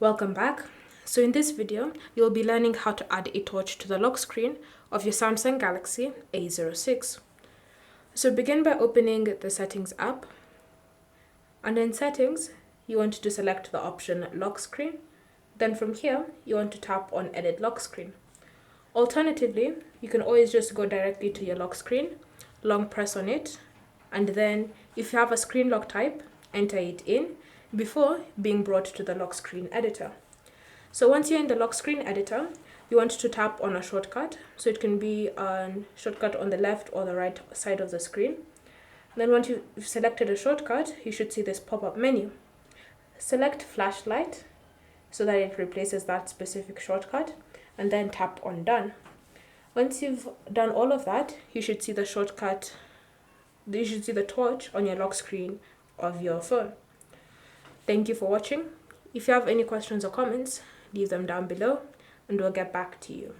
Welcome back. So in this video, you'll be learning how to add a torch to the lock screen of your Samsung Galaxy A06. So begin by opening the Settings app. And in Settings, you want to select the option Lock Screen. Then from here, you want to tap on Edit Lock Screen. Alternatively, you can always just go directly to your lock screen, long press on it, and then if you have a screen lock type, enter it in before being brought to the lock screen editor. So once you're in the lock screen editor, you want to tap on a shortcut. So it can be a shortcut on the left or the right side of the screen. Then once you've selected a shortcut, you should see this pop-up menu. Select flashlight so that it replaces that specific shortcut, and then tap on done. Once you've done all of that, you should see the shortcut, you should see the torch on your lock screen of your phone. Thank you for watching. If you have any questions or comments, leave them down below and we'll get back to you.